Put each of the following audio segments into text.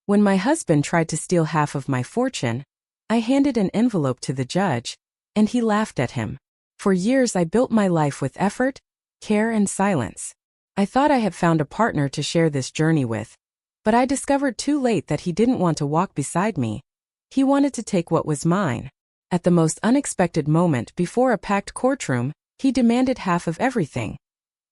When my husband tried to steal half of my fortune, I handed an envelope to the judge, and he laughed at him. For years I built my life with effort, care and silence. I thought I had found a partner to share this journey with, but I discovered too late that he didn't want to walk beside me. He wanted to take what was mine. At the most unexpected moment before a packed courtroom, he demanded half of everything,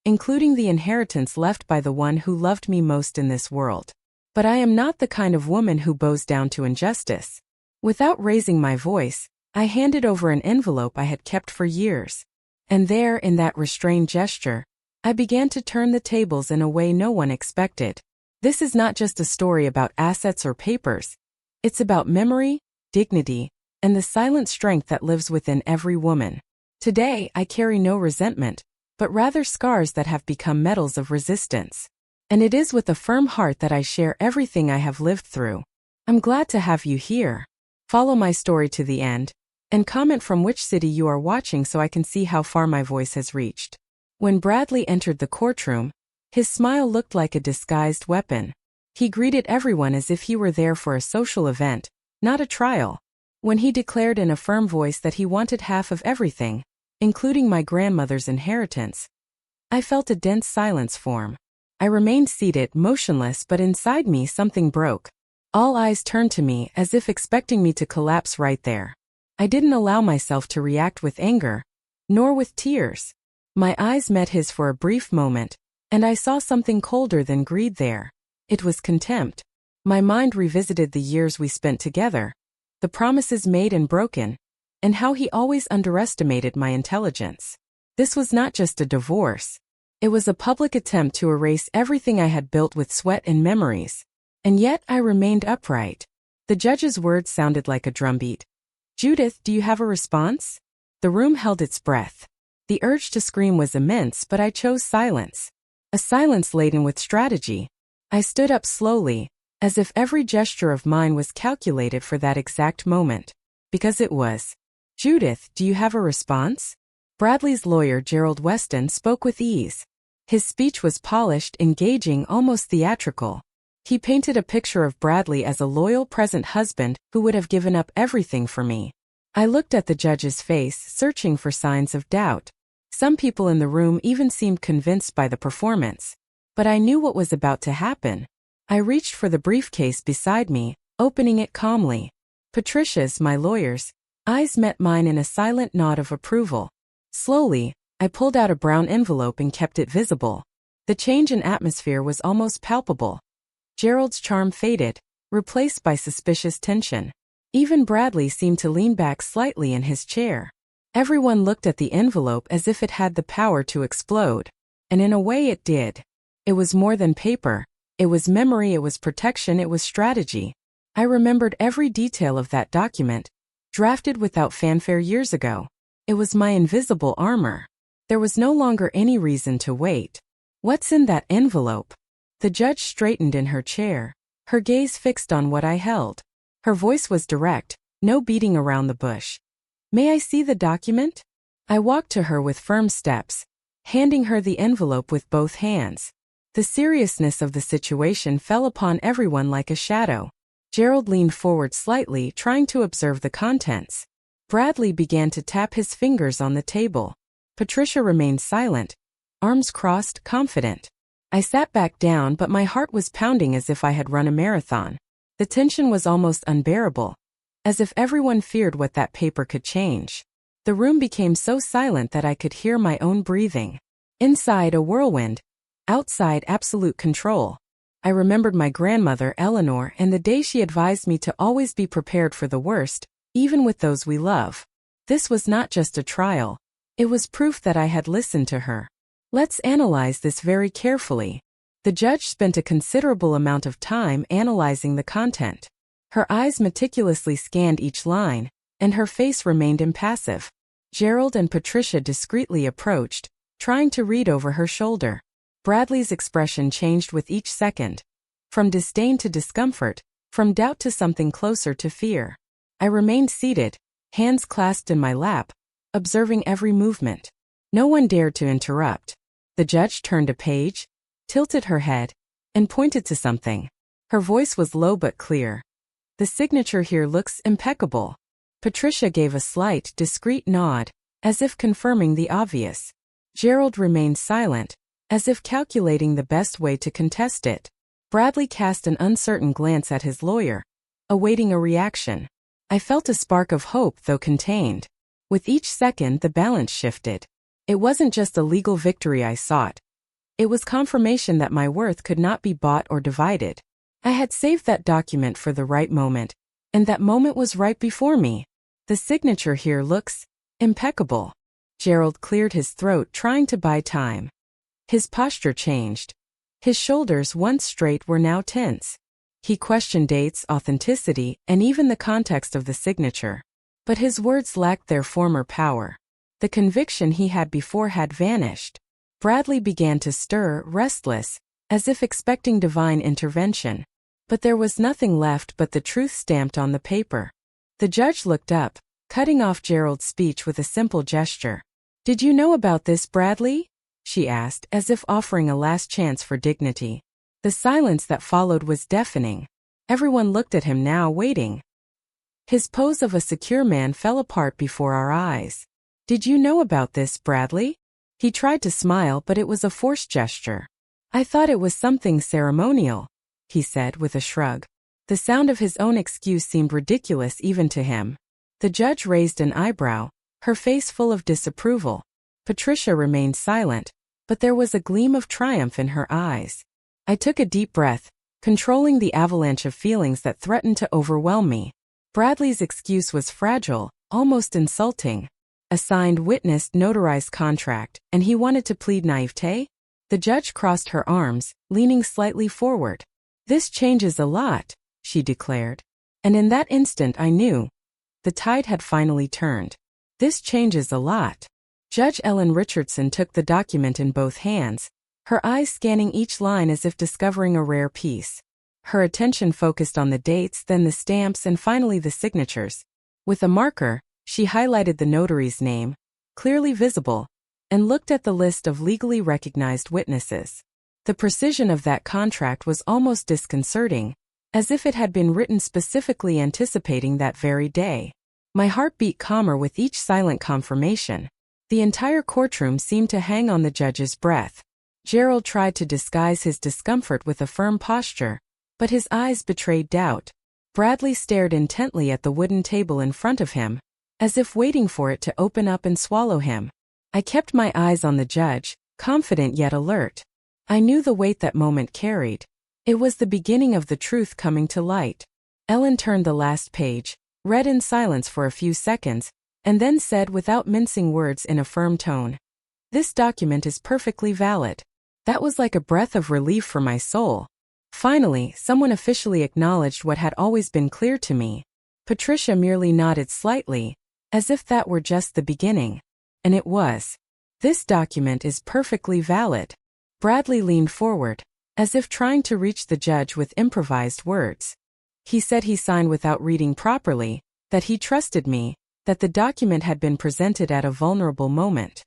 including the inheritance left by the one who loved me most in this world. But I am not the kind of woman who bows down to injustice. Without raising my voice, I handed over an envelope I had kept for years. And there, in that restrained gesture, I began to turn the tables in a way no one expected. This is not just a story about assets or papers. It's about memory, dignity, and the silent strength that lives within every woman. Today, I carry no resentment, but rather scars that have become medals of resistance. And it is with a firm heart that I share everything I have lived through. I'm glad to have you here. Follow my story to the end, and comment from which city you are watching so I can see how far my voice has reached. When Bradley entered the courtroom, his smile looked like a disguised weapon. He greeted everyone as if he were there for a social event, not a trial. When he declared in a firm voice that he wanted half of everything, including my grandmother's inheritance, I felt a dense silence form. I remained seated, motionless, but inside me something broke. All eyes turned to me as if expecting me to collapse right there. I didn't allow myself to react with anger, nor with tears. My eyes met his for a brief moment, and I saw something colder than greed there. It was contempt. My mind revisited the years we spent together, the promises made and broken, and how he always underestimated my intelligence. This was not just a divorce. It was a public attempt to erase everything I had built with sweat and memories. And yet I remained upright. The judge's words sounded like a drumbeat. "Judith, do you have a response?" The room held its breath. The urge to scream was immense, but I chose silence. A silence laden with strategy. I stood up slowly, as if every gesture of mine was calculated for that exact moment. Because it was. "Judith, do you have a response?" Bradley's lawyer, Gerald Weston, spoke with ease. His speech was polished, engaging, almost theatrical. He painted a picture of Bradley as a loyal, present husband who would have given up everything for me. I looked at the judge's face, searching for signs of doubt. Some people in the room even seemed convinced by the performance. But I knew what was about to happen. I reached for the briefcase beside me, opening it calmly. Patricia's, my lawyer's, eyes met mine in a silent nod of approval. Slowly, I pulled out a brown envelope and kept it visible. The change in atmosphere was almost palpable. Gerald's charm faded, replaced by suspicious tension. Even Bradley seemed to lean back slightly in his chair. Everyone looked at the envelope as if it had the power to explode. And in a way it did. It was more than paper. It was memory, it was protection, it was strategy. I remembered every detail of that document, drafted without fanfare years ago. It was my invisible armor. There was no longer any reason to wait. "What's in that envelope?" The judge straightened in her chair, her gaze fixed on what I held. Her voice was direct, no beating around the bush. "May I see the document?" I walked to her with firm steps, handing her the envelope with both hands. The seriousness of the situation fell upon everyone like a shadow. Gerald leaned forward slightly, trying to observe the contents. Bradley began to tap his fingers on the table. Patricia remained silent, arms crossed, confident. I sat back down, but my heart was pounding as if I had run a marathon. The tension was almost unbearable, as if everyone feared what that paper could change. The room became so silent that I could hear my own breathing. Inside, a whirlwind. Outside, absolute control. I remembered my grandmother, Eleanor, and the day she advised me to always be prepared for the worst, even with those we love. This was not just a trial. It was proof that I had listened to her. Let's analyze this very carefully. The judge spent a considerable amount of time analyzing the content. Her eyes meticulously scanned each line, and her face remained impassive. Gerald and Patricia discreetly approached, trying to read over her shoulder. Bradley's expression changed with each second. From disdain to discomfort, from doubt to something closer to fear. I remained seated, hands clasped in my lap, observing every movement. No one dared to interrupt. The judge turned a page, tilted her head, and pointed to something. Her voice was low but clear. "The signature here looks impeccable." Patricia gave a slight, discreet nod, as if confirming the obvious. Gerald remained silent, as if calculating the best way to contest it. Bradley cast an uncertain glance at his lawyer, awaiting a reaction. I felt a spark of hope, though contained. With each second, the balance shifted. It wasn't just a legal victory I sought. It was confirmation that my worth could not be bought or divided. I had saved that document for the right moment, and that moment was right before me. "The signature here looks impeccable." Gerald cleared his throat, trying to buy time. His posture changed. His shoulders, once straight, were now tense. He questioned dates, authenticity, and even the context of the signature. But his words lacked their former power. The conviction he had before had vanished. Bradley began to stir, restless, as if expecting divine intervention. But there was nothing left but the truth stamped on the paper. The judge looked up, cutting off Gerald's speech with a simple gesture. "Did you know about this, Bradley?" she asked, as if offering a last chance for dignity. The silence that followed was deafening. Everyone looked at him now, waiting. His pose of a secure man fell apart before our eyes. "Did you know about this, Bradley?" He tried to smile, but it was a forced gesture. "I thought it was something ceremonial," he said with a shrug. The sound of his own excuse seemed ridiculous even to him. The judge raised an eyebrow, her face full of disapproval. Patricia remained silent, but there was a gleam of triumph in her eyes. I took a deep breath, controlling the avalanche of feelings that threatened to overwhelm me. Bradley's excuse was fragile, almost insulting. A signed, witnessed, notarized contract, and he wanted to plead naivete? The judge crossed her arms, leaning slightly forward. "This changes a lot," she declared. And in that instant I knew. The tide had finally turned. "This changes a lot." Judge Ellen Richardson took the document in both hands, her eyes scanning each line as if discovering a rare piece. Her attention focused on the dates, then the stamps, and finally the signatures. With a marker, she highlighted the notary's name, clearly visible, and looked at the list of legally recognized witnesses. The precision of that contract was almost disconcerting, as if it had been written specifically anticipating that very day. My heart beat calmer with each silent confirmation. The entire courtroom seemed to hang on the judge's breath. Gerald tried to disguise his discomfort with a firm posture, but his eyes betrayed doubt. Bradley stared intently at the wooden table in front of him, as if waiting for it to open up and swallow him. I kept my eyes on the judge, confident yet alert. I knew the weight that moment carried. It was the beginning of the truth coming to light. Ellen turned the last page, read in silence for a few seconds, and then said without mincing words in a firm tone, "This document is perfectly valid." That was like a breath of relief for my soul. Finally, someone officially acknowledged what had always been clear to me. Patricia merely nodded slightly, as if that were just the beginning. And it was. "This document is perfectly valid." Bradley leaned forward, as if trying to reach the judge with improvised words. He said he signed without reading properly, that he trusted me, that the document had been presented at a vulnerable moment.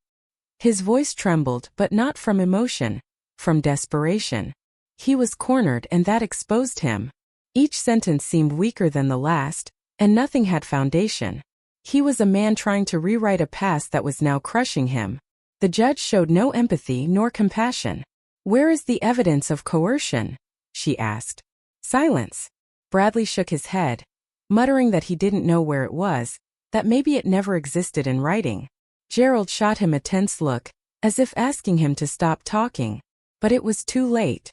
His voice trembled, but not from emotion, from desperation. He was cornered, and that exposed him. Each sentence seemed weaker than the last, and nothing had foundation. He was a man trying to rewrite a past that was now crushing him. The judge showed no empathy nor compassion. "Where is the evidence of coercion?" she asked. Silence. Bradley shook his head, muttering that he didn't know where it was, that maybe it never existed in writing. Gerald shot him a tense look, as if asking him to stop talking, but it was too late.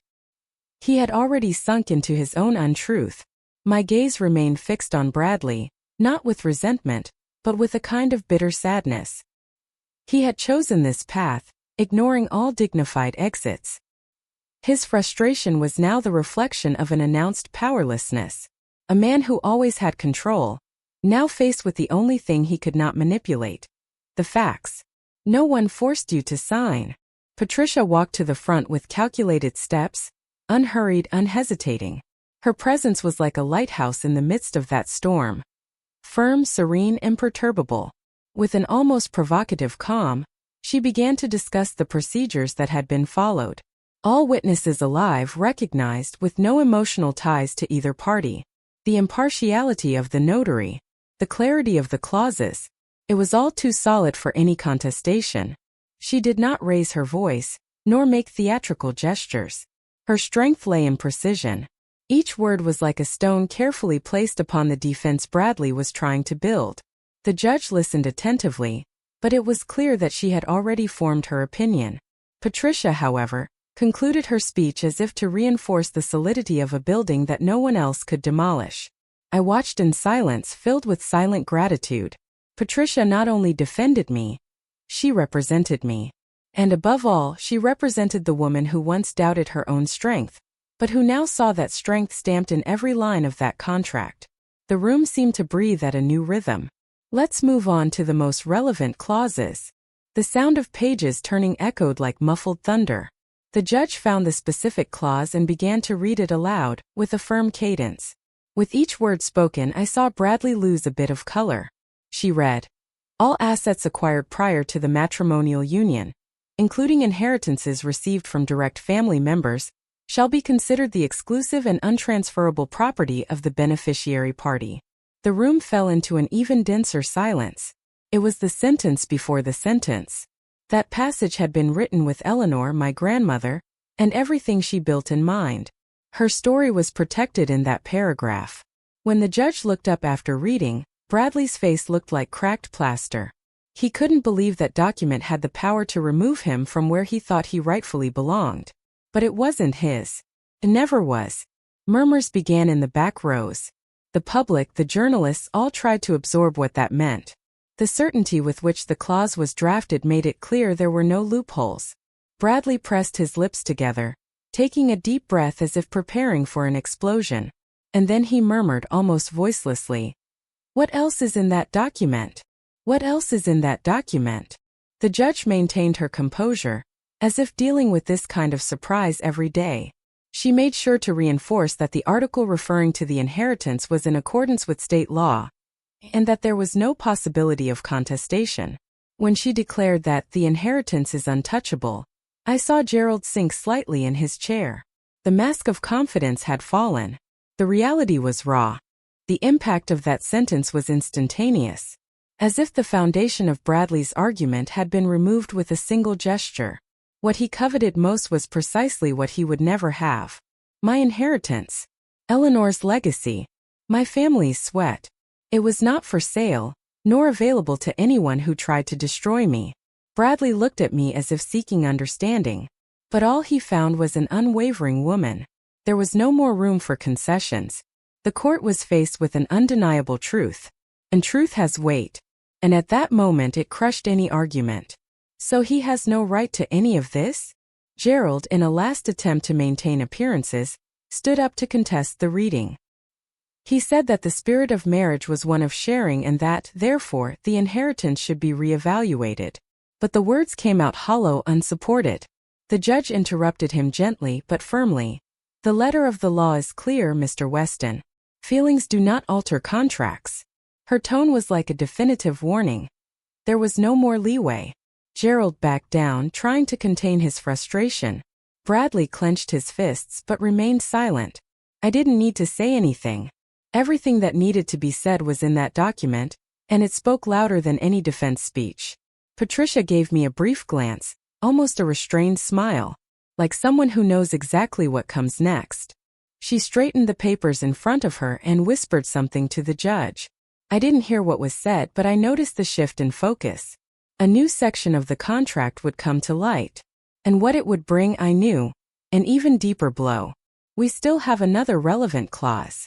He had already sunk into his own untruth. My gaze remained fixed on Bradley, not with resentment, but with a kind of bitter sadness. He had chosen this path, ignoring all dignified exits. His frustration was now the reflection of an announced powerlessness. A man who always had control, now faced with the only thing he could not manipulate: the facts. "No one forced you to sign." Patricia walked to the front with calculated steps, unhurried, unhesitating. Her presence was like a lighthouse in the midst of that storm. Firm, serene, imperturbable. With an almost provocative calm, she began to discuss the procedures that had been followed. All witnesses alive recognized with no emotional ties to either party. The impartiality of the notary, the clarity of the clauses. It was all too solid for any contestation. She did not raise her voice, nor make theatrical gestures. Her strength lay in precision. Each word was like a stone carefully placed upon the defense Bradley was trying to build. The judge listened attentively, but it was clear that she had already formed her opinion. Patricia, however, concluded her speech as if to reinforce the solidity of a building that no one else could demolish. I watched in silence, filled with silent gratitude. Patricia not only defended me, she represented me. And above all, she represented the woman who once doubted her own strength, but who now saw that strength stamped in every line of that contract. The room seemed to breathe at a new rhythm. Let's move on to the most relevant clauses. The sound of pages turning echoed like muffled thunder. The judge found the specific clause and began to read it aloud, with a firm cadence. With each word spoken, I saw Bradley lose a bit of color. She read, "All assets acquired prior to the matrimonial union, including inheritances received from direct family members, shall be considered the exclusive and untransferable property of the beneficiary party." The room fell into an even denser silence. It was the sentence before the sentence. That passage had been written with Eleanor, my grandmother, and everything she built in mind. Her story was protected in that paragraph. When the judge looked up after reading, Bradley's face looked like cracked plaster. He couldn't believe that document had the power to remove him from where he thought he rightfully belonged. But it wasn't his. It never was. Murmurs began in the back rows. The public, the journalists, all tried to absorb what that meant. The certainty with which the clause was drafted made it clear there were no loopholes. Bradley pressed his lips together, taking a deep breath as if preparing for an explosion. And then he murmured almost voicelessly, "What else is in that document? What else is in that document?" The judge maintained her composure, as if dealing with this kind of surprise every day. She made sure to reinforce that the article referring to the inheritance was in accordance with state law, and that there was no possibility of contestation. When she declared that the inheritance is untouchable, I saw Gerald sink slightly in his chair. The mask of confidence had fallen. The reality was raw. The impact of that sentence was instantaneous, as if the foundation of Bradley's argument had been removed with a single gesture. What he coveted most was precisely what he would never have. My inheritance. Eleanor's legacy. My family's sweat. It was not for sale, nor available to anyone who tried to destroy me. Bradley looked at me as if seeking understanding, but all he found was an unwavering woman. There was no more room for concessions. The court was faced with an undeniable truth, and truth has weight, and at that moment it crushed any argument. So he has no right to any of this? Gerald, in a last attempt to maintain appearances, stood up to contest the reading. He said that the spirit of marriage was one of sharing and that, therefore, the inheritance should be re-evaluated. But the words came out hollow, unsupported. The judge interrupted him gently but firmly. "The letter of the law is clear, Mr. Weston. Feelings do not alter contracts." Her tone was like a definitive warning. There was no more leeway. Gerald backed down, trying to contain his frustration. Bradley clenched his fists but remained silent. I didn't need to say anything. Everything that needed to be said was in that document, and it spoke louder than any defense speech. Patricia gave me a brief glance, almost a restrained smile, like someone who knows exactly what comes next. She straightened the papers in front of her and whispered something to the judge. I didn't hear what was said, but I noticed the shift in focus. A new section of the contract would come to light. And what it would bring, I knew. An even deeper blow. We still have another relevant clause.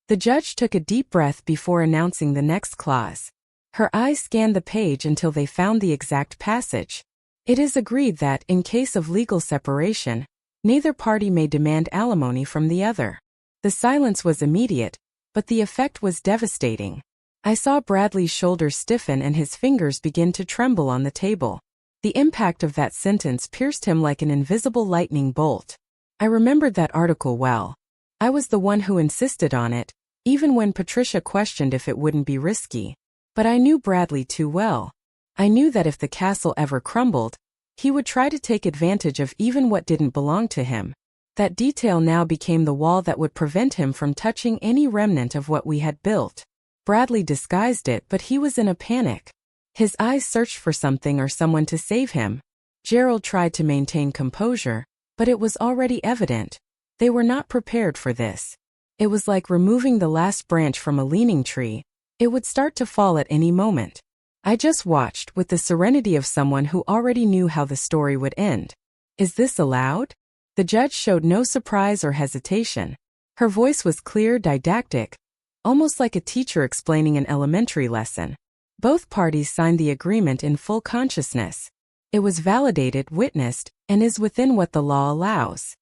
The judge took a deep breath before announcing the next clause. Her eyes scanned the page until they found the exact passage. It is agreed that, in case of legal separation, neither party may demand alimony from the other. The silence was immediate, but the effect was devastating. I saw Bradley's shoulders stiffen and his fingers begin to tremble on the table. The impact of that sentence pierced him like an invisible lightning bolt. I remembered that article well. I was the one who insisted on it, even when Patricia questioned if it wouldn't be risky. But I knew Bradley too well. I knew that if the castle ever crumbled, He would try to take advantage of even what didn't belong to him. That detail now became the wall that would prevent him from touching any remnant of what we had built. Bradley disguised it, but he was in a panic. His eyes searched for something or someone to save him. Gerald tried to maintain composure, but it was already evident. They were not prepared for this. It was like removing the last branch from a leaning tree. It would start to fall at any moment. I just watched with the serenity of someone who already knew how the story would end. Is this allowed? The judge showed no surprise or hesitation. Her voice was clear, didactic, almost like a teacher explaining an elementary lesson. Both parties signed the agreement in full consciousness. It was validated, witnessed, and is within what the law allows.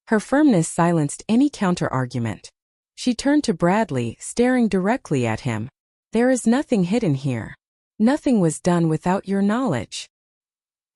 Her firmness silenced any counter-argument. She turned to Bradley, staring directly at him. There is nothing hidden here. Nothing was done without your knowledge.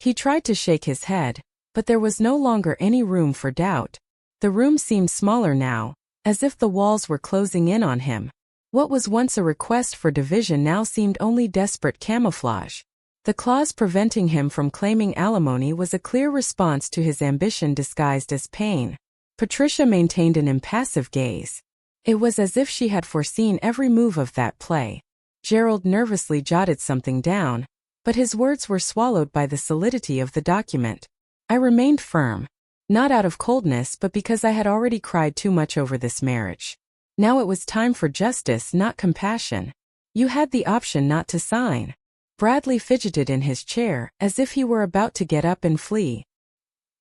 He tried to shake his head, but there was no longer any room for doubt. The room seemed smaller now, as if the walls were closing in on him. What was once a request for division now seemed only desperate camouflage. The clause preventing him from claiming alimony was a clear response to his ambition disguised as pain. Patricia maintained an impassive gaze. It was as if she had foreseen every move of that play. Gerald nervously jotted something down, but his words were swallowed by the solidity of the document. I remained firm, not out of coldness but because I had already cried too much over this marriage. Now it was time for justice, not compassion. You had the option not to sign. Bradley fidgeted in his chair, as if he were about to get up and flee.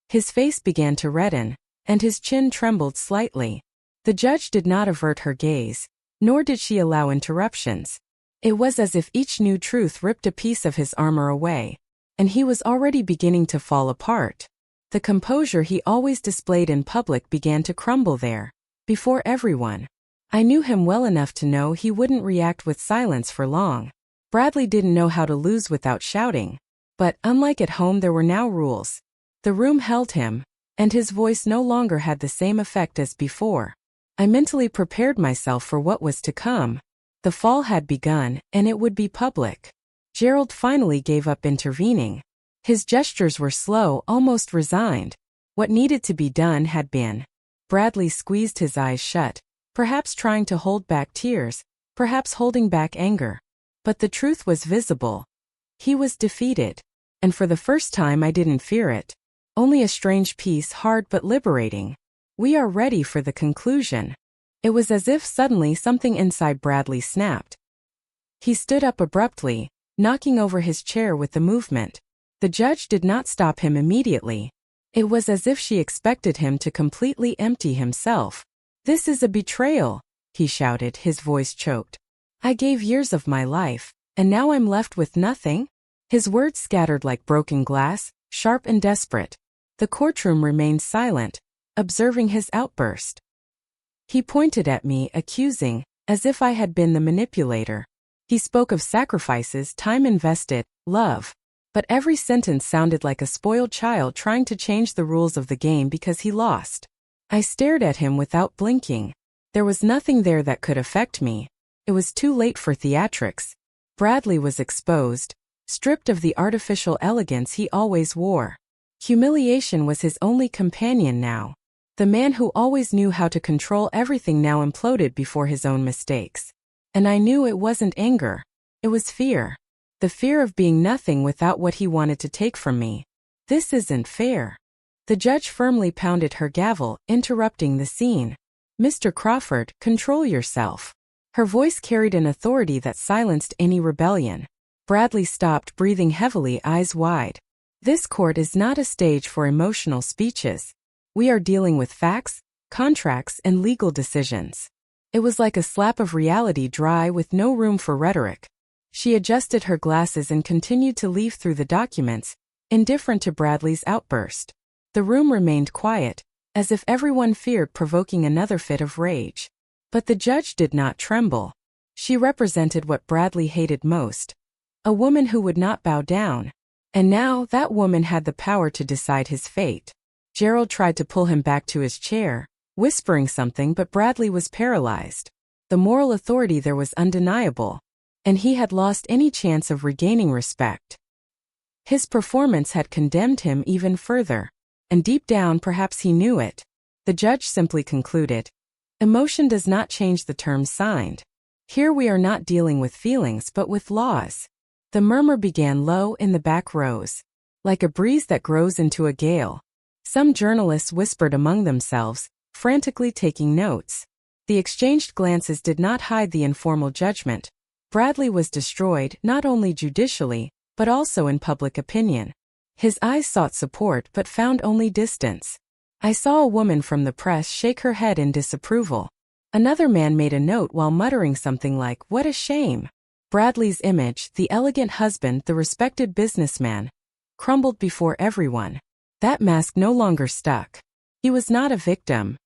His face began to redden, and his chin trembled slightly. The judge did not avert her gaze, nor did she allow interruptions. It was as if each new truth ripped a piece of his armor away, and he was already beginning to fall apart. The composure he always displayed in public began to crumble there, before everyone. I knew him well enough to know he wouldn't react with silence for long. Bradley didn't know how to lose without shouting. But, unlike at home, there were now rules. The room held him, and his voice no longer had the same effect as before. I mentally prepared myself for what was to come. The fall had begun, and it would be public. Gerald finally gave up intervening. His gestures were slow, almost resigned. What needed to be done had been. Bradley squeezed his eyes shut, perhaps trying to hold back tears, perhaps holding back anger. But the truth was visible. He was defeated. And for the first time I didn't fear it. Only a strange peace, hard but liberating. We are ready for the conclusion. It was as if suddenly something inside Bradley snapped. He stood up abruptly, knocking over his chair with the movement. The judge did not stop him immediately. It was as if she expected him to completely empty himself. "This is a betrayal," he shouted, his voice choked. "I gave years of my life, and now I'm left with nothing?" His words scattered like broken glass, sharp and desperate. The courtroom remained silent, observing his outburst. He pointed at me, accusing, as if I had been the manipulator. He spoke of sacrifices, time invested, love. But every sentence sounded like a spoiled child trying to change the rules of the game because he lost. I stared at him without blinking. There was nothing there that could affect me. It was too late for theatrics. Bradley was exposed, stripped of the artificial elegance he always wore. Humiliation was his only companion now. The man who always knew how to control everything now imploded before his own mistakes. And I knew it wasn't anger. It was fear. The fear of being nothing without what he wanted to take from me. This isn't fair. The judge firmly pounded her gavel, interrupting the scene. "Mr. Crawford, control yourself." Her voice carried an authority that silenced any rebellion. Bradley stopped, breathing heavily, eyes wide. "This court is not a stage for emotional speeches. We are dealing with facts, contracts, and legal decisions." It was like a slap of reality, dry with no room for rhetoric. She adjusted her glasses and continued to leaf through the documents, indifferent to Bradley's outburst. The room remained quiet, as if everyone feared provoking another fit of rage. But the judge did not tremble. She represented what Bradley hated most. A woman who would not bow down. And now that woman had the power to decide his fate. Gerald tried to pull him back to his chair, whispering something, but Bradley was paralyzed. The moral authority there was undeniable, and he had lost any chance of regaining respect. His performance had condemned him even further. And deep down perhaps he knew it. The judge simply concluded, "Emotion does not change the terms signed. Here we are not dealing with feelings but with laws." The murmur began low in the back rows, like a breeze that grows into a gale. Some journalists whispered among themselves, frantically taking notes. The exchanged glances did not hide the informal judgment. Bradley was destroyed not only judicially, but also in public opinion. His eyes sought support but found only distance. I saw a woman from the press shake her head in disapproval. Another man made a note while muttering something like, "What a shame." Bradley's image, the elegant husband, the respected businessman, crumbled before everyone. That mask no longer stuck. He was not a victim.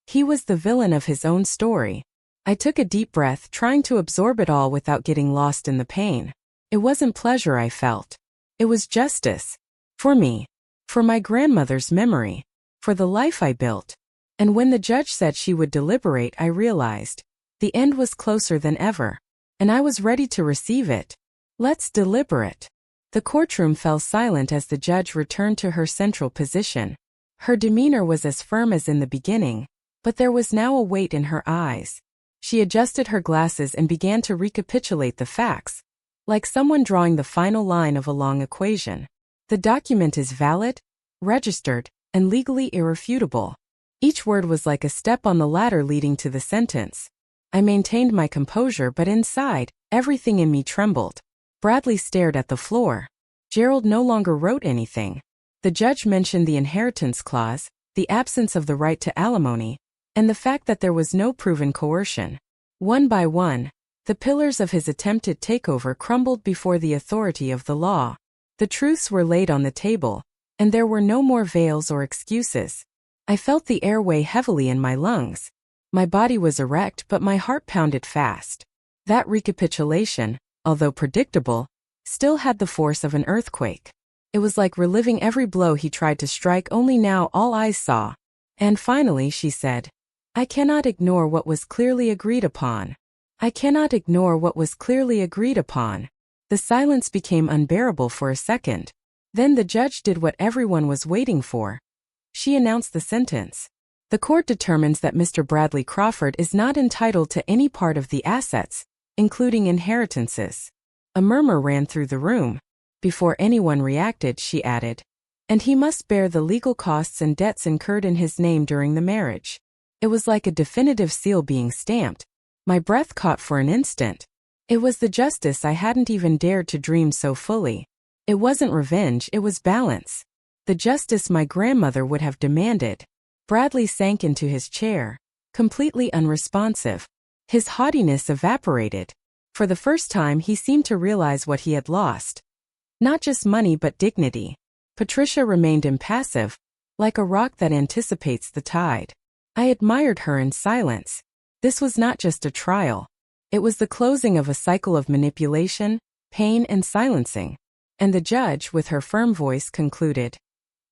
He was the villain of his own story. I took a deep breath, trying to absorb it all without getting lost in the pain. It wasn't pleasure I felt. It was justice. For me. For my grandmother's memory. For the life I built. And when the judge said she would deliberate, I realized the end was closer than ever. And I was ready to receive it. "Let's deliberate." The courtroom fell silent as the judge returned to her central position. Her demeanor was as firm as in the beginning, but there was now a weight in her eyes. She adjusted her glasses and began to recapitulate the facts, like someone drawing the final line of a long equation. "The document is valid, registered, and legally irrefutable." Each word was like a step on the ladder leading to the sentence. I maintained my composure, but inside, everything in me trembled. Bradley stared at the floor. Gerald no longer wrote anything. The judge mentioned the inheritance clause, the absence of the right to alimony, and the fact that there was no proven coercion. One by one, the pillars of his attempted takeover crumbled before the authority of the law. The truths were laid on the table, and there were no more veils or excuses. I felt the air weigh heavily in my lungs. My body was erect, but my heart pounded fast. That recapitulation, although predictable, still had the force of an earthquake. It was like reliving every blow he tried to strike, only now all eyes saw. "And finally," she said, "I cannot ignore what was clearly agreed upon. I cannot ignore what was clearly agreed upon." The silence became unbearable for a second. Then the judge did what everyone was waiting for. She announced the sentence. "The court determines that Mr. Bradley Crawford is not entitled to any part of the assets, including inheritances." A murmur ran through the room. Before anyone reacted, she added, "And he must bear the legal costs and debts incurred in his name during the marriage." It was like a definitive seal being stamped. My breath caught for an instant. It was the justice I hadn't even dared to dream so fully. It wasn't revenge, it was balance. The justice my grandmother would have demanded. Bradley sank into his chair, completely unresponsive. His haughtiness evaporated. For the first time he seemed to realize what he had lost. Not just money but dignity. Patricia remained impassive, like a rock that anticipates the tide. I admired her in silence. This was not just a trial. It was the closing of a cycle of manipulation, pain, and silencing. And the judge, with her firm voice, concluded,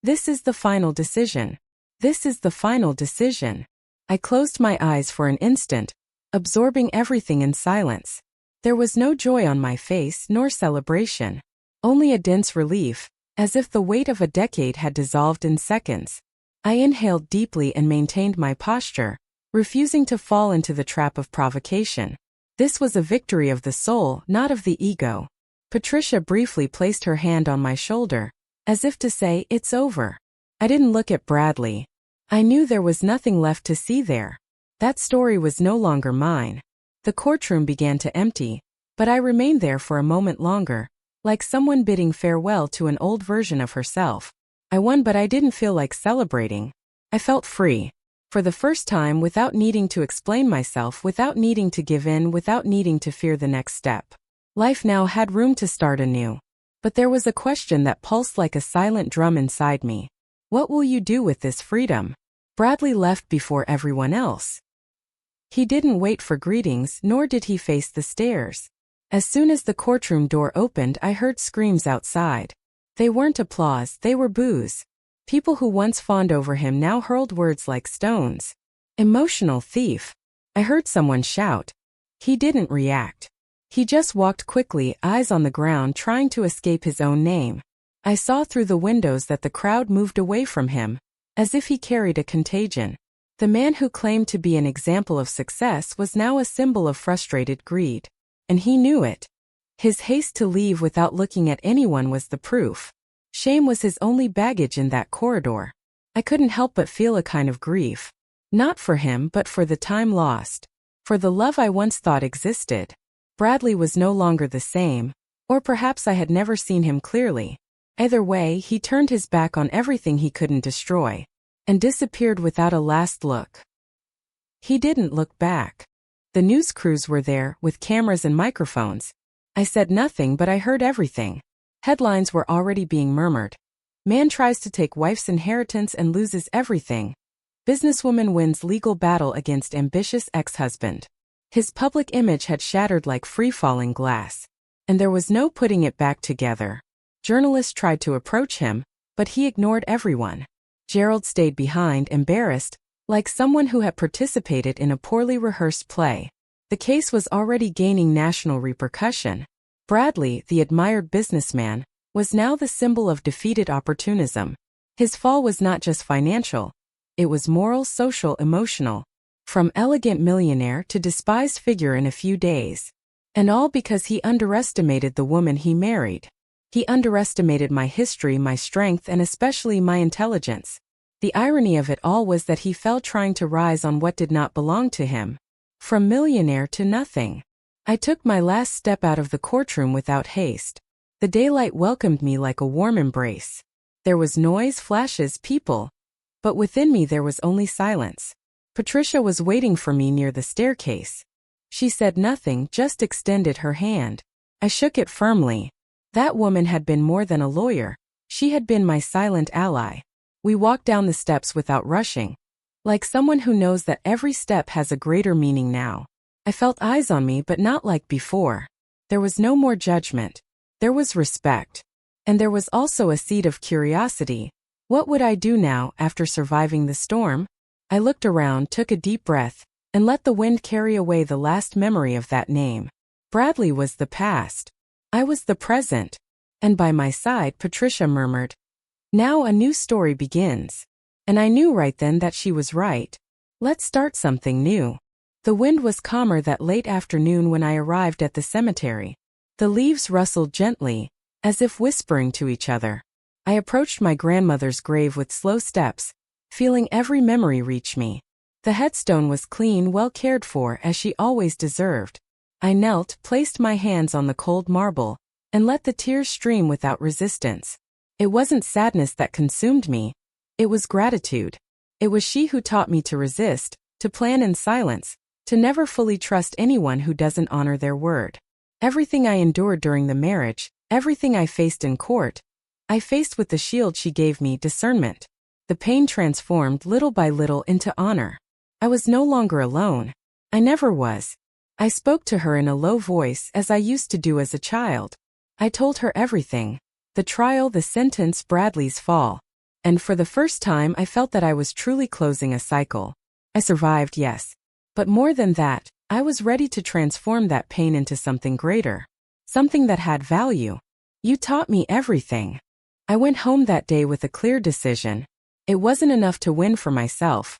"This is the final decision. This is the final decision." I closed my eyes for an instant, absorbing everything in silence. There was no joy on my face, nor celebration. Only a dense relief, as if the weight of a decade had dissolved in seconds. I inhaled deeply and maintained my posture, refusing to fall into the trap of provocation. This was a victory of the soul, not of the ego. Patricia briefly placed her hand on my shoulder, as if to say, "It's over." I didn't look at Bradley. I knew there was nothing left to see there. That story was no longer mine. The courtroom began to empty, but I remained there for a moment longer, like someone bidding farewell to an old version of herself. I won, but I didn't feel like celebrating. I felt free. For the first time, without needing to explain myself, without needing to give in, without needing to fear the next step. Life now had room to start anew. But there was a question that pulsed like a silent drum inside me. What will you do with this freedom? Bradley left before everyone else. He didn't wait for greetings, nor did he face the stairs. As soon as the courtroom door opened, I heard screams outside. They weren't applause, they were boos. People who once fawned over him now hurled words like stones. Emotional thief. I heard someone shout. He didn't react. He just walked quickly, eyes on the ground, trying to escape his own name. I saw through the windows that the crowd moved away from him, as if he carried a contagion. The man who claimed to be an example of success was now a symbol of frustrated greed. And he knew it. His haste to leave without looking at anyone was the proof. Shame was his only baggage in that corridor. I couldn't help but feel a kind of grief. Not for him, but for the time lost. For the love I once thought existed. Bradley was no longer the same, or perhaps I had never seen him clearly. Either way, he turned his back on everything he couldn't destroy, and disappeared without a last look. He didn't look back. The news crews were there, with cameras and microphones. I said nothing, but I heard everything. Headlines were already being murmured. Man tries to take wife's inheritance and loses everything. Businesswoman wins legal battle against ambitious ex-husband. His public image had shattered like free-falling glass. And there was no putting it back together. Journalists tried to approach him, but he ignored everyone. Gerald stayed behind, embarrassed, like someone who had participated in a poorly rehearsed play. The case was already gaining national repercussion. Bradley, the admired businessman, was now the symbol of defeated opportunism. His fall was not just financial. It was moral, social, emotional. From elegant millionaire to despised figure in a few days. And all because he underestimated the woman he married. He underestimated my history, my strength, and especially my intelligence. The irony of it all was that he fell trying to rise on what did not belong to him. From millionaire to nothing. I took my last step out of the courtroom without haste. The daylight welcomed me like a warm embrace. There was noise, flashes, people. But within me there was only silence. Patricia was waiting for me near the staircase. She said nothing, just extended her hand. I shook it firmly. That woman had been more than a lawyer. She had been my silent ally. We walked down the steps without rushing. Like someone who knows that every step has a greater meaning now. I felt eyes on me, but not like before. There was no more judgment. There was respect. And there was also a seed of curiosity. What would I do now, after surviving the storm? I looked around, took a deep breath, and let the wind carry away the last memory of that name. Bradley was the past. I was the present. And by my side, Patricia murmured, "Now a new story begins." And I knew right then that she was right. Let's start something new. The wind was calmer that late afternoon when I arrived at the cemetery. The leaves rustled gently, as if whispering to each other. I approached my grandmother's grave with slow steps, feeling every memory reach me. The headstone was clean, well cared for, as she always deserved. I knelt, placed my hands on the cold marble, and let the tears stream without resistance. It wasn't sadness that consumed me. It was gratitude. It was she who taught me to resist, to plan in silence, to never fully trust anyone who doesn't honor their word. Everything I endured during the marriage, everything I faced in court, I faced with the shield she gave me, discernment. The pain transformed little by little into honor. I was no longer alone. I never was. I spoke to her in a low voice as I used to do as a child. I told her everything. The trial, the sentence, Bradley's fall. And for the first time I felt that I was truly closing a cycle. I survived, yes. But more than that, I was ready to transform that pain into something greater. Something that had value. You taught me everything. I went home that day with a clear decision. It wasn't enough to win for myself.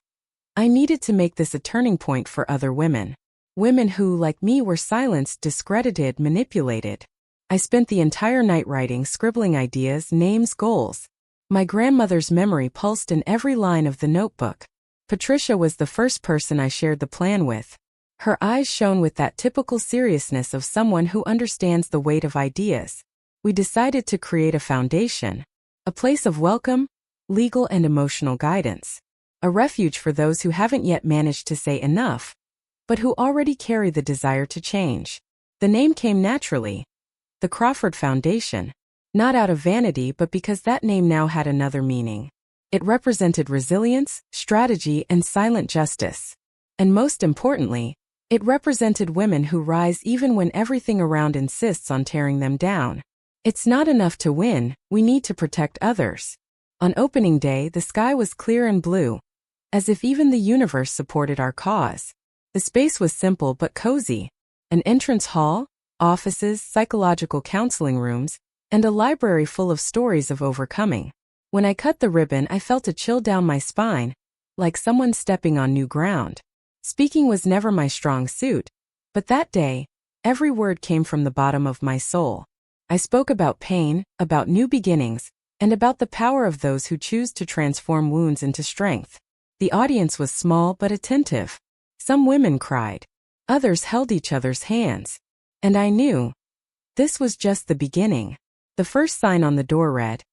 I needed to make this a turning point for other women. Women who, like me, were silenced, discredited, manipulated. I spent the entire night writing, scribbling ideas, names, goals. My grandmother's memory pulsed in every line of the notebook. Patricia was the first person I shared the plan with. Her eyes shone with that typical seriousness of someone who understands the weight of ideas. We decided to create a foundation, a place of welcome, legal and emotional guidance, a refuge for those who haven't yet managed to say enough, but who already carry the desire to change. The name came naturally, the Crawford Foundation, not out of vanity but because that name now had another meaning. It represented resilience, strategy, and silent justice. And most importantly, it represented women who rise even when everything around insists on tearing them down. It's not enough to win, we need to protect others. On opening day, the sky was clear and blue, as if even the universe supported our cause. The space was simple but cozy. An entrance hall, offices, psychological counseling rooms, and a library full of stories of overcoming. When I cut the ribbon, I felt a chill down my spine, like someone stepping on new ground. Speaking was never my strong suit, but that day, every word came from the bottom of my soul. I spoke about pain, about new beginnings, and about the power of those who choose to transform wounds into strength. The audience was small but attentive. Some women cried. Others held each other's hands. And I knew. This was just the beginning. The first sign on the door read,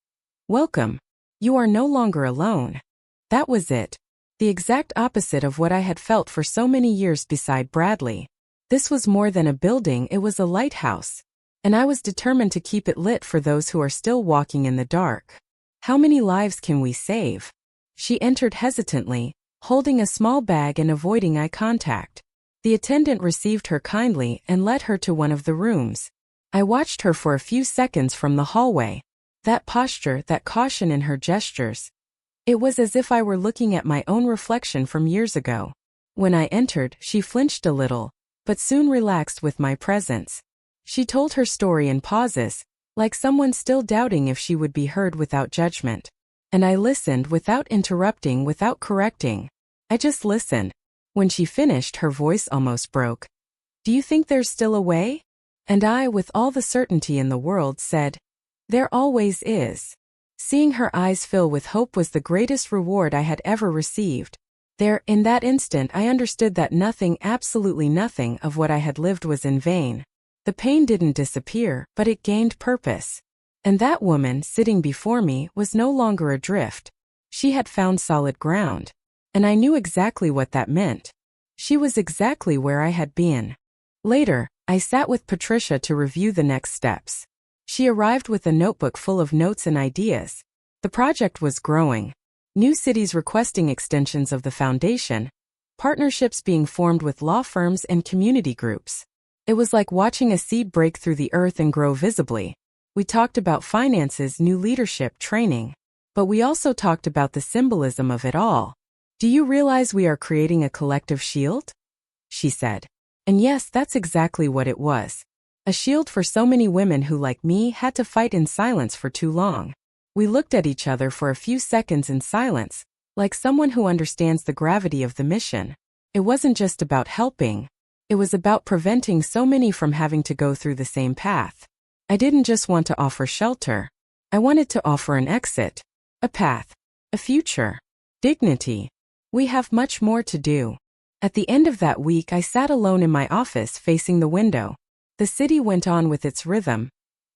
"Welcome. You are no longer alone." That was it. The exact opposite of what I had felt for so many years beside Bradley. This was more than a building, it was a lighthouse. And I was determined to keep it lit for those who are still walking in the dark. How many lives can we save? She entered hesitantly, holding a small bag and avoiding eye contact. The attendant received her kindly and led her to one of the rooms. I watched her for a few seconds from the hallway. That posture, that caution in her gestures. It was as if I were looking at my own reflection from years ago. When I entered, she flinched a little, but soon relaxed with my presence. She told her story in pauses, like someone still doubting if she would be heard without judgment. And I listened without interrupting, without correcting. I just listened. When she finished, her voice almost broke. "Do you think there's still a way?" And I, with all the certainty in the world, said, "There always is." Seeing her eyes fill with hope was the greatest reward I had ever received. There, in that instant, I understood that nothing, absolutely nothing, of what I had lived was in vain. The pain didn't disappear, but it gained purpose. And that woman, sitting before me, was no longer adrift. She had found solid ground. And I knew exactly what that meant. She was exactly where I had been. Later, I sat with Patricia to review the next steps. She arrived with a notebook full of notes and ideas. The project was growing. New cities requesting extensions of the foundation, partnerships being formed with law firms and community groups. It was like watching a seed break through the earth and grow visibly. We talked about finances, new leadership, training. But we also talked about the symbolism of it all. "Do you realize we are creating a collective shield?" she said. And yes, that's exactly what it was. A shield for so many women who, like me, had to fight in silence for too long. We looked at each other for a few seconds in silence, like someone who understands the gravity of the mission. It wasn't just about helping. It was about preventing so many from having to go through the same path. I didn't just want to offer shelter. I wanted to offer an exit, a path, a future, dignity. We have much more to do. At the end of that week, I sat alone in my office facing the window. The city went on with its rhythm,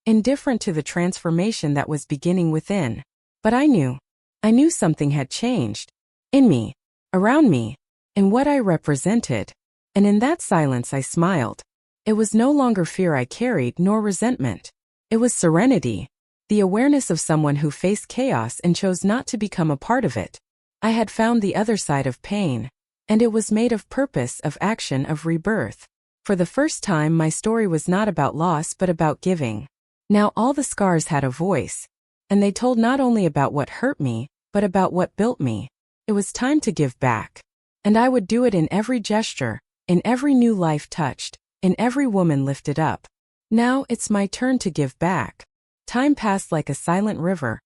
indifferent to the transformation that was beginning within. But I knew something had changed. In me, around me, in what I represented. And in that silence I smiled. It was no longer fear I carried, nor resentment. It was serenity, the awareness of someone who faced chaos and chose not to become a part of it. I had found the other side of pain, and it was made of purpose, of action, of rebirth. For the first time, my story was not about loss but about giving. Now all the scars had a voice, and they told not only about what hurt me, but about what built me. It was time to give back. And I would do it in every gesture, in every new life touched, in every woman lifted up. Now it's my turn to give back. Time passed like a silent river,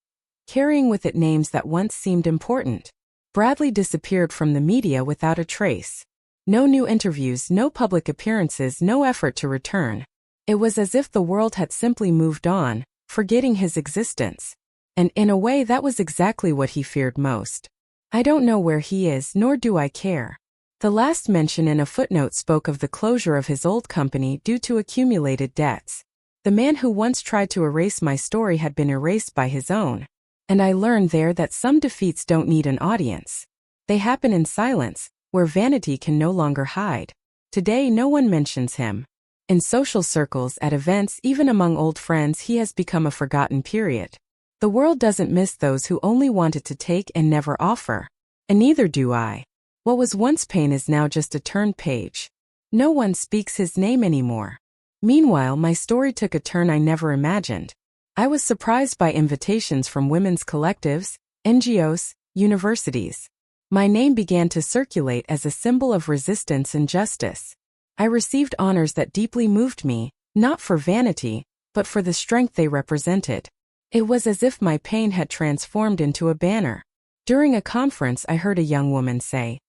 carrying with it names that once seemed important. Bradley disappeared from the media without a trace. No new interviews, no public appearances, no effort to return. It was as if the world had simply moved on, forgetting his existence. And in a way, that was exactly what he feared most. I don't know where he is, nor do I care. The last mention in a footnote spoke of the closure of his old company due to accumulated debts. The man who once tried to erase my story had been erased by his own. And I learned there that some defeats don't need an audience. They happen in silence, where vanity can no longer hide. Today no one mentions him. In social circles, at events, even among old friends, he has become a forgotten period. The world doesn't miss those who only wanted to take and never offer. And neither do I. What was once pain is now just a turned page. No one speaks his name anymore. Meanwhile, my story took a turn I never imagined. I was surprised by invitations from women's collectives, NGOs, universities. My name began to circulate as a symbol of resistance and justice. I received honors that deeply moved me, not for vanity, but for the strength they represented. It was as if my pain had transformed into a banner. During a conference, I heard a young woman say,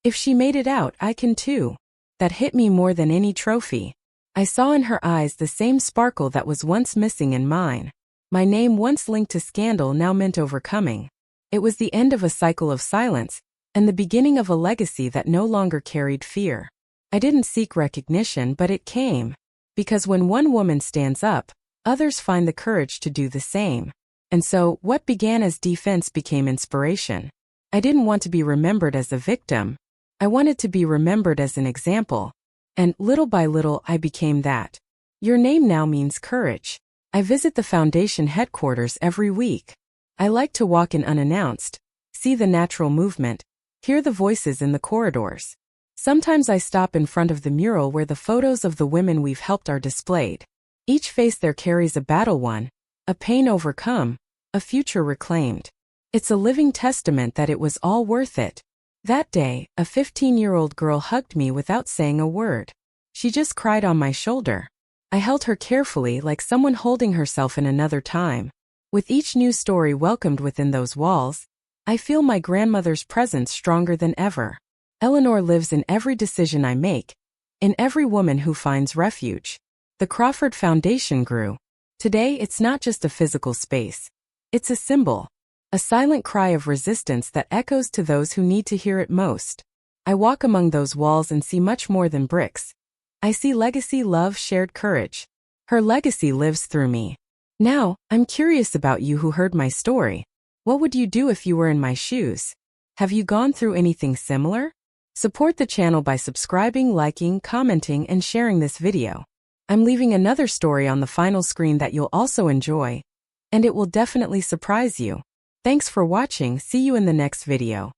"If she made it out, I can too." That hit me more than any trophy. I saw in her eyes the same sparkle that was once missing in mine. My name, once linked to scandal, now meant overcoming. It was the end of a cycle of silence, and the beginning of a legacy that no longer carried fear. I didn't seek recognition, but it came. Because when one woman stands up, others find the courage to do the same. And so, what began as defense became inspiration. I didn't want to be remembered as a victim. I wanted to be remembered as an example. And little by little, I became that. Your name now means courage. I visit the foundation headquarters every week. I like to walk in unannounced, see the natural movement, hear the voices in the corridors. Sometimes I stop in front of the mural where the photos of the women we've helped are displayed. Each face there carries a battle won, a pain overcome, a future reclaimed. It's a living testament that it was all worth it. That day, a 15-year-old girl hugged me without saying a word. She just cried on my shoulder. I held her carefully, like someone holding herself in another time. With each new story welcomed within those walls, I feel my grandmother's presence stronger than ever. Eleanor lives in every decision I make, in every woman who finds refuge. The Crawford Foundation grew. Today, it's not just a physical space. It's a symbol, a silent cry of resistance that echoes to those who need to hear it most. I walk among those walls and see much more than bricks. I see legacy, love, shared courage. Her legacy lives through me. Now, I'm curious about you who heard my story. What would you do if you were in my shoes? Have you gone through anything similar? Support the channel by subscribing, liking, commenting, and sharing this video. I'm leaving another story on the final screen that you'll also enjoy, and it will definitely surprise you. Thanks for watching. See you in the next video.